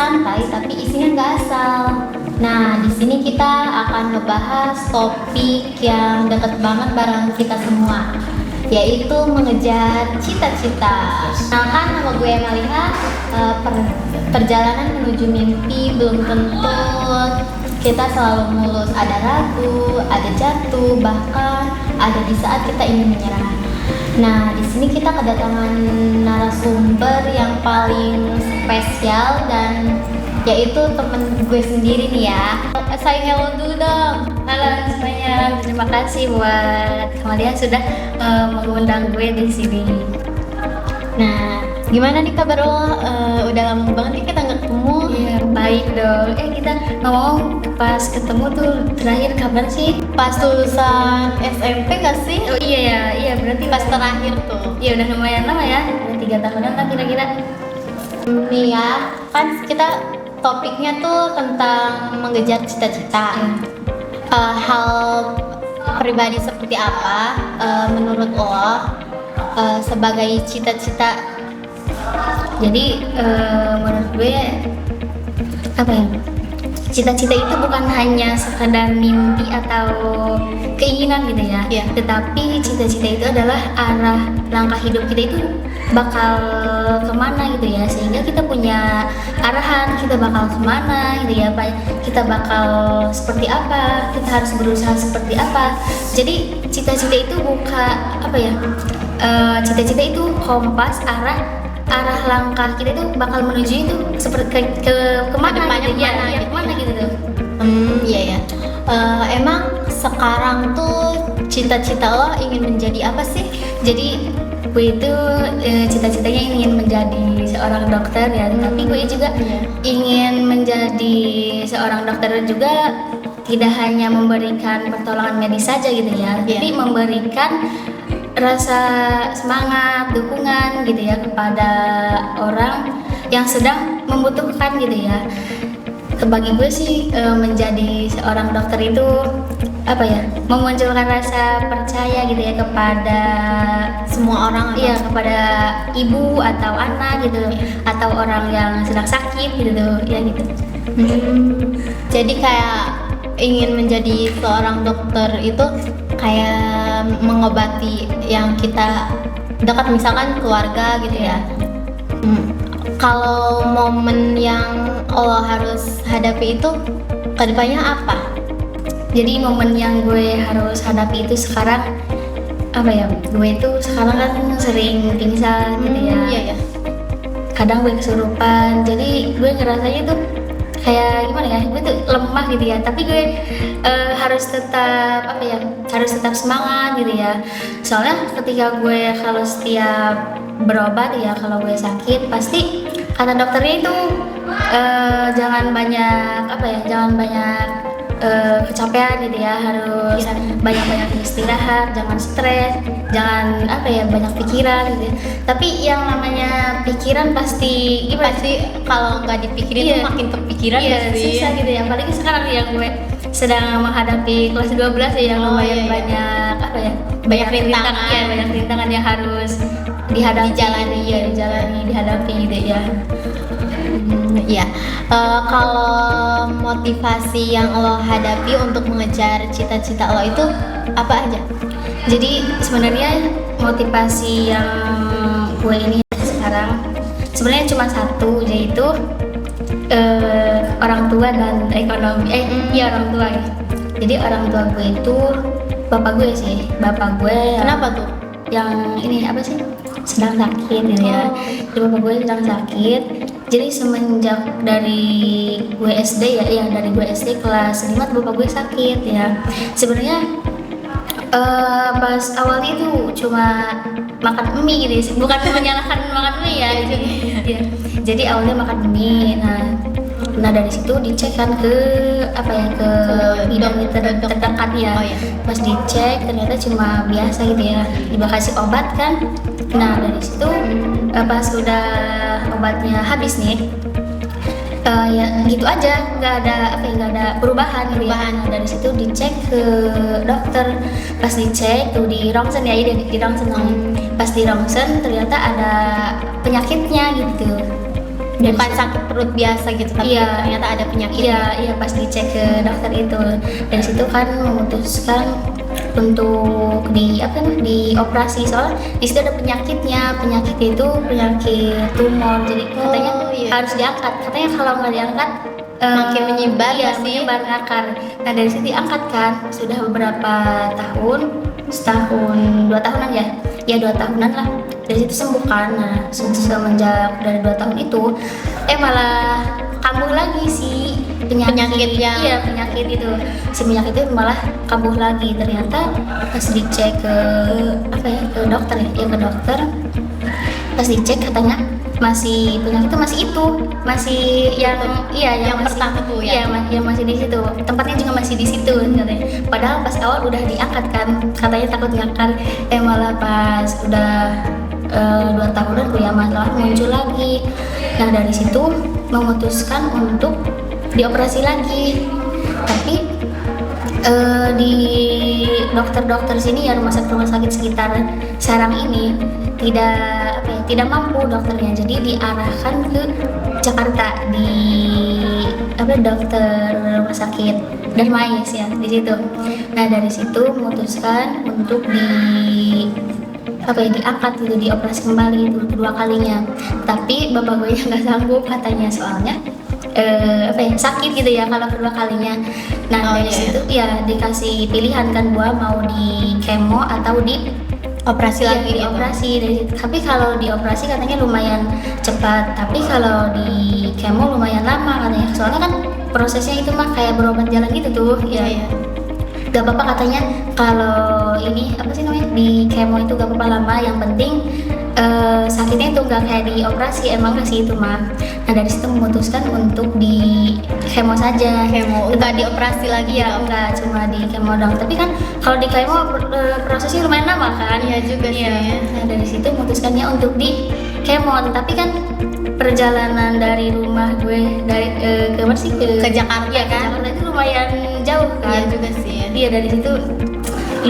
santai tapi isinya nggak asal. Nah, di sini kita akan ngebahas topik yang deket banget bareng kita semua, yaitu mengejar cita-cita. Nah, kan nama gue Amalia. Perjalanan menuju mimpi belum tentu kita selalu mulus. Ada ragu, ada jatuh, bahkan ada di saat kita ingin menyerah. Nah, di sini kita kedatangan narasumber yang paling spesial dan yaitu temen gue sendiri nih ya. Say hello dulu dong. Halo semuanya, terima kasih buat Amalia sudah mengundang gue di sini. Nah, gimana nih kabar lo? Udah lama banget nih kita nggak ketemu. Iya, baik dong. Kita ngomong pas ketemu tuh terakhir kabar sih Pas lulusan SMP gak sih? oh iya berarti Pas terakhir tuh. iya udah lumayan lama ya, udah 3 tahunan lah kira-kira. Nih ya, kan kita topiknya tuh tentang mengejar cita-cita. Hal pribadi seperti apa menurut lo sebagai cita-cita? Jadi menurut gue apa ya, cita-cita itu bukan hanya sekadar mimpi atau keinginan gitu ya, Iya. tetapi cita-cita itu adalah arah langkah hidup kita itu bakal kemana gitu ya, sehingga kita punya arahan kita bakal kemana gitu ya, kita bakal seperti apa, kita harus berusaha seperti apa. Jadi cita-cita itu bukan apa ya, cita-cita itu kompas arah langkah kita itu bakal menuju itu seperti ke kemana Kedepannya gitu ya, kemana ya, gitu kemana ya. gitu tuh. Iya ya. Emang sekarang tuh cita-cita lo ingin menjadi apa sih? Jadi gue itu cita-citanya ingin menjadi seorang dokter ya, tapi gue juga Iya. ingin menjadi seorang dokter juga tidak hanya memberikan pertolongan medis saja gitu ya, Iya. tapi memberikan rasa semangat, dukungan gitu ya kepada orang yang sedang membutuhkan gitu ya. Bagi gue sih menjadi seorang dokter itu apa ya, memunculkan rasa percaya gitu ya kepada Semua orang iya, kepada ibu atau anak gitu, atau orang yang sedang sakit gitu tuh ya gitu. Jadi kayak ingin menjadi seorang dokter itu kayak mengobati yang kita dekat, misalkan keluarga gitu ya. Kalau momen yang lo harus hadapi itu kedepannya apa? Jadi momen yang gue harus hadapi itu sekarang apa ya, gue itu sekarang kan sering pingsan gitu ya, Iya ya. kadang gue kesurupan, jadi gue ngerasanya tuh kayak gimana ya, gue tuh lemah gitu ya, tapi gue harus tetap apa ya, harus tetap semangat gitu ya. Soalnya ketika gue kalau setiap berobat ya, kalau gue sakit pasti kata dokternya itu jangan banyak apa ya, jangan banyak kecapean gitu ya, harus banyak-banyak istirahat, jangan stres, jangan apa ya, banyak pikiran gitu ya. Tapi yang namanya pikiran pasti gimana sih, Pasti kalau nggak dipikirin Iya. tuh makin kepikiran iya, nggak sih? susah gitu ya, apalagi sekarang yang gue sedang menghadapi kelas 12 ya, yang Oh, lumayan iya, iya. banyak apa ya, Banyak rintangan. ya, banyak rintangan yang harus dihadapi, Dijalani. ya, dijalani, dihadapi gitu ya. Iya. Kalau motivasi yang lo hadapi untuk mengejar cita-cita lo itu apa aja? Jadi sebenarnya motivasi yang gue ini sekarang sebenarnya cuma satu, yaitu orang tua dan ekonomi. Iya, orang tua ya. Jadi orang tua gue itu bapak gue sih, bapak gue Kenapa tuh? yang ini apa sih, sedang sakit gitu ya. Jadi bapak gue sedang sakit. Jadi semenjak dari gue SD ya, dari gue SD kelas 5 bapak gue sakit ya. Sebenarnya pas awal itu cuma makan mie gitu ya, bukan menyalahkan makan mie ya, ya. Jadi awalnya makan mie. Nah dari situ dicek kan ke apa ya, ke bidan terdekat ya. Oh, iya. Pas dicek ternyata cuma biasa gitu ya, dikasih obat kan. Nah dari situ pas udah obatnya habis nih, ya gitu aja, nggak ada apa ya, nggak ada perubahan gitu ya. Nah, dari situ dicek ke dokter, pas dicek tuh di rongsen ya, di rongsen. Pas di rongsen ternyata ada penyakitnya gitu. bukan sakit perut biasa gitu, tapi Iya. ternyata ada penyakit. Iya pas dicek ke dokter itu, dari situ kan memutuskan untuk dioperasi, soalnya di situ ada penyakit itu penyakit tumor, jadi katanya iya. harus diangkat, katanya kalau nggak diangkat Makin menyebar iya, nggak sih? menyebar akar. Nah dari situ diangkat kan, sudah beberapa tahun, setahun 2 tahunan ya 2 tahunan lah, dari situ sembuh kan. Nah semenjak dari 2 tahun itu malah kambuh lagi sih Penyakitnya. iya penyakit itu, si penyakit itu malah kambuh lagi. Ternyata pas dicek ke ke dokter ke dokter, pas dicek katanya penyakit itu masih Yang masih, pertama tuh ya? iya yang masih di situ, tempatnya juga masih di situ katanya. Padahal pas awal udah diangkat kan, katanya takut ngangkat, malah pas udah 2 tahunan ya malah muncul lagi. Nah dari situ memutuskan untuk dioperasi lagi, tapi di dokter-dokter sini ya, rumah sakit sekitar Serang ini tidak mampu dokternya, jadi diarahkan ke Jakarta di dokter rumah sakit Darmais ya di situ. Nah dari situ memutuskan untuk diangkat gitu, dioperasi kembali itu kedua kalinya. Tapi bapak gue nggak sanggup katanya, soalnya sakit gitu ya kalau kedua kalinya. Nah dari situ ya dikasih pilihan kan, gua mau di kemo atau di Operasi lagi gitu. dioperasi dari situ. Tapi kalau dioperasi katanya lumayan cepat, tapi kalau di kemo lumayan lama katanya, soalnya kan prosesnya itu mah kayak berobat jalan gitu tuh ya. Iya. Gak apa-apa katanya kalau ini di kemo itu gak apa-apa lama, yang penting sakitnya itu gak kayak di operasi, emang gak sih itu mah. Nah dari situ memutuskan untuk di kemo saja. Kemo, enggak dioperasi lagi Ya enggak, cuma di kemo doang. Tapi kan kalau di kemo prosesnya lumayan lama kan. Iya juga sih. Nah dari situ memutuskannya untuk di kemo, tetapi kan perjalanan dari rumah gue ke mana sih, Ke Jakarta Iya, ke kan? Jakarta itu lumayan jauh kan. Iya juga sih. Iya dari situ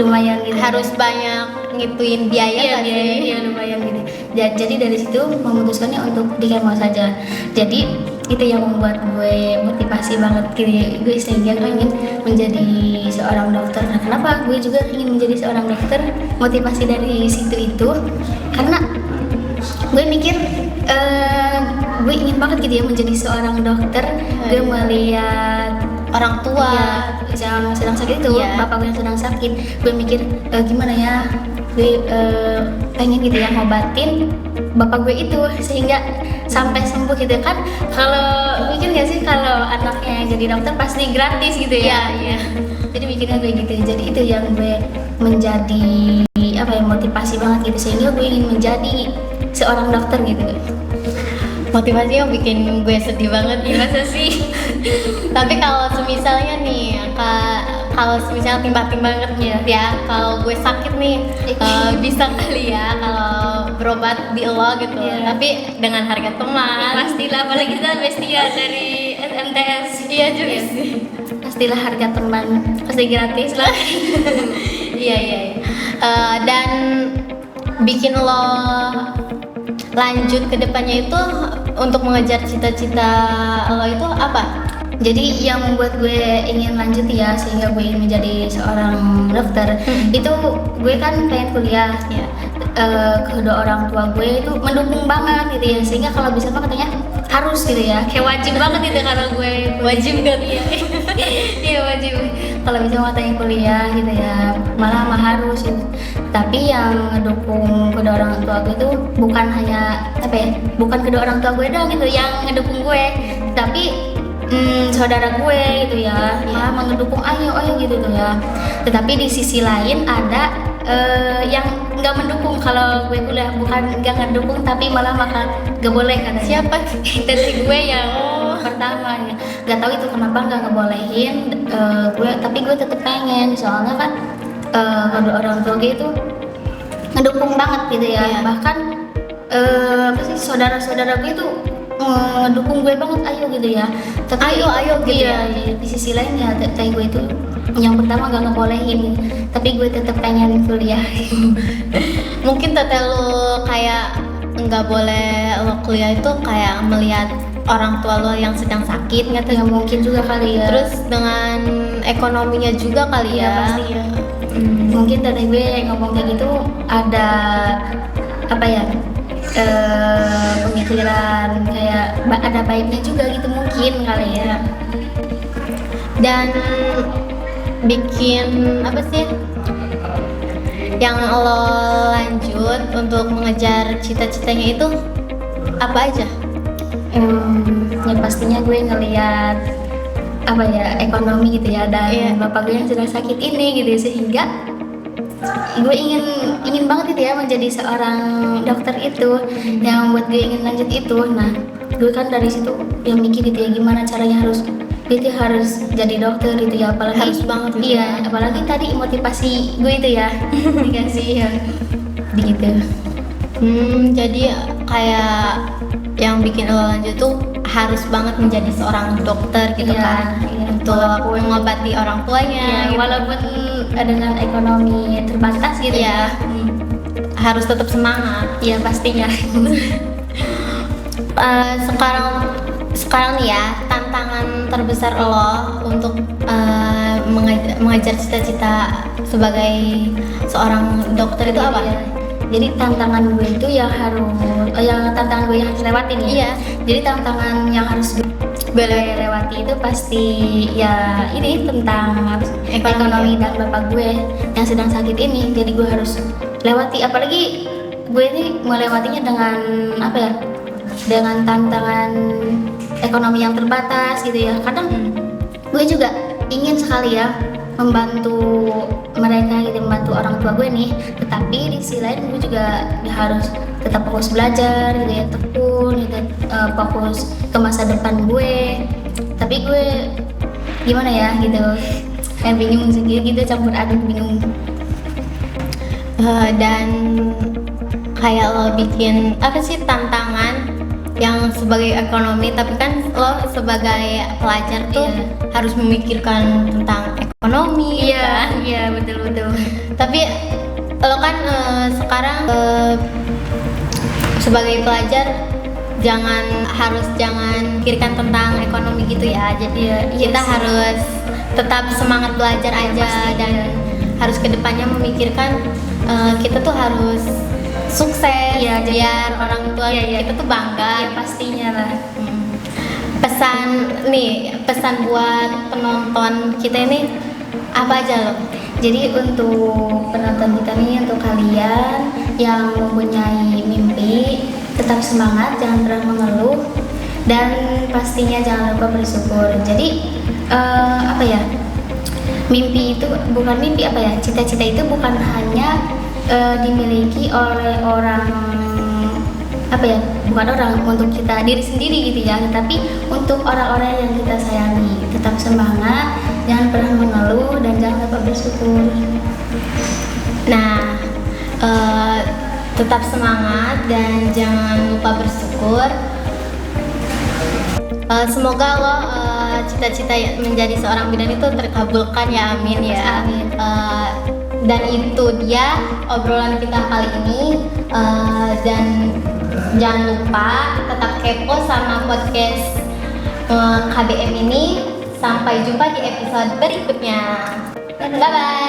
lumayan gitu. Harus banyak ngituin biaya Iya, nggak sih? iya lumayan gitu. Jadi dari situ memutuskannya untuk di kemo saja. Jadi itu yang membuat gue motivasi banget gitu ya. Gue sehingga gue ingin menjadi seorang dokter. Nah kenapa gue juga ingin menjadi seorang dokter? Motivasi dari situ itu karena gue mikir gue ingin banget gitu ya menjadi seorang dokter. Gue melihat Orang tua. yang sedang sakit itu, Iya. bapak gue yang sedang sakit, gue mikir gimana ya, gue pengen gitu ya ngobatin bapak gue itu sehingga sampai sembuh gitu kan. Kalau mikir gak sih kalau anaknya yang jadi dokter pasti gratis gitu ya. Iya. Jadi mikirnya gue gitu, jadi itu yang gue menjadi motivasi banget gitu, sehingga gue ingin menjadi seorang dokter gitu. Motivasinya bikin gue sedih banget ya. Masa sih? Tapi kalau semisalnya nih, kalau semisalnya timbang-timbang banget ya, kalau gue sakit nih, bisa kali ya kalau berobat di lo gitu. Iya. Tapi dengan harga teman. Pastilah, apalagi kita bestia dari SMTS. Iya juga sih. Pastilah harga teman, pasti gratis lah. Iya. Dan bikin lo lanjut ke depannya itu untuk mengejar cita-cita lo itu apa? Jadi yang membuat gue ingin lanjut ya, sehingga gue ingin menjadi seorang dokter, itu gue kan pengen kuliah ya. Kedua orang tua gue itu mendukung banget gitu ya, sehingga kalau bisa mah katanya harus gitu ya, kayak wajib banget gitu kalau gue Wajib gak? iya wajib, kalau bisa mau katanya kuliah gitu ya, malah mah harus gitu. Tapi yang ngedukung kedua orang tua gue itu bukan hanya bukan kedua orang tua gue doang gitu yang ngedukung gue, tapi saudara gue gitu ya, malah mengedukung ayo gitu tuh ya. Tetapi di sisi lain ada yang nggak mendukung kalau gue kuliah, bukan nggak ngedukung tapi malah nggak boleh katanya. Siapa? Tante gue yang pertama ya, nggak tahu itu kenapa nggak ngebolehin gue, tapi gue tetep pengen, soalnya kan kedua orang tua gue itu ngedukung banget gitu ya. Iya. Bahkan saudara-saudara gue itu ngedukung gue banget, ayo gitu ya. Tapi Ayo gitu iya, ya. di sisi lain ya tante gue itu yang pertama gak ngebolehin, tapi gue tetap pengen kuliah. Mungkin tete lo kayak nggak boleh lo kuliah itu kayak melihat orang tua lo yang sedang sakit nggak tuh? Ya mungkin juga kali ya. Terus dengan ekonominya juga kali Iya, ya. pasti ya. Mungkin tadi gue ngomong kayak gitu ada apa ya, pemikiran kayak ada baiknya juga gitu mungkin kali ya. Dan bikin apa sih yang lo lanjut untuk mengejar cita-citanya itu apa aja? Ya pastinya gue ngeliat apa ya, ekonomi gitu ya, dan Iya. bapak gue yang sedang sakit ini gitu, sehingga gue ingin banget gitu ya menjadi seorang dokter itu, yang buat gue ingin lanjut itu. Nah gue kan dari situ yang mikir gitu ya, gimana caranya harus jadi dokter gitu ya, apalagi Harus banget gitu iya, ya. apalagi tadi motivasi gue itu ya dikasih ya gitu. Jadi kayak yang bikin lo lanjut tuh harus banget menjadi seorang dokter gitu Iya, kan, iya. untuk mengobati orang tuanya. Ya, gitu. walaupun dengan ekonomi terbatas gitu Iya. ya. Harus tetap semangat. Iya pastinya. Sekarang nih ya, tantangan terbesar lo untuk mengejar cita-cita sebagai seorang dokter itu apa? Iya. Jadi tantangan gue itu yang tantangan gue yang harus lewatin ya. Iya. Jadi tantangan yang harus gue lewati itu pasti ya ini tentang ekonomi dan bapak gue yang sedang sakit ini. Jadi gue harus lewati, apalagi gue ini melewatinya dengan apa ya? Dengan tantangan ekonomi yang terbatas gitu ya. Kadang gue juga ingin sekali ya membantu mereka gitu, membantu orang tua gue nih, tetapi di sisi lain gue juga harus tetap fokus belajar gitu ya, tekun gitu, fokus ke masa depan gue. Tapi gue gimana ya gitu, kayak bingung sendiri gitu, campur aduk bingung. Dan kayak lo bikin apa sih tantangan yang sebagai ekonomi, tapi kan lo sebagai pelajar tuh Iya. harus memikirkan tentang ekonomi. Iya, kan? iya betul. Tapi lo kan sekarang sebagai pelajar jangan pikirkan tentang ekonomi gitu ya. Jadi kita harus tetap semangat belajar aja, pasti, dan harus kedepannya memikirkan kita tuh harus sukses, Iya, jadi- biar orang tua Iya. kita tuh bangga. Iya pastinya lah. Pesan buat penonton kita ini apa aja lo? Jadi untuk penonton kita nih, untuk kalian yang mempunyai mimpi, tetap semangat, jangan pernah mengeluh, dan pastinya jangan lupa bersyukur. Jadi apa ya? Mimpi itu bukan mimpi apa ya? Cita-cita itu bukan hanya dimiliki oleh orang apa ya? Bukan orang untuk kita diri sendiri gitu ya, tetapi untuk orang-orang yang kita sayangi. Tetap semangat, jangan pernah mengeluh, dan jangan lupa bersyukur. Nah, tetap semangat dan jangan lupa bersyukur. Semoga lo cita-cita menjadi seorang bidan itu terkabulkan ya, amin ya. Amin. Dan itu dia obrolan kita kali ini. Dan jangan lupa tetap kepo sama podcast KBM ini. Sampai jumpa di episode berikutnya. Bye bye.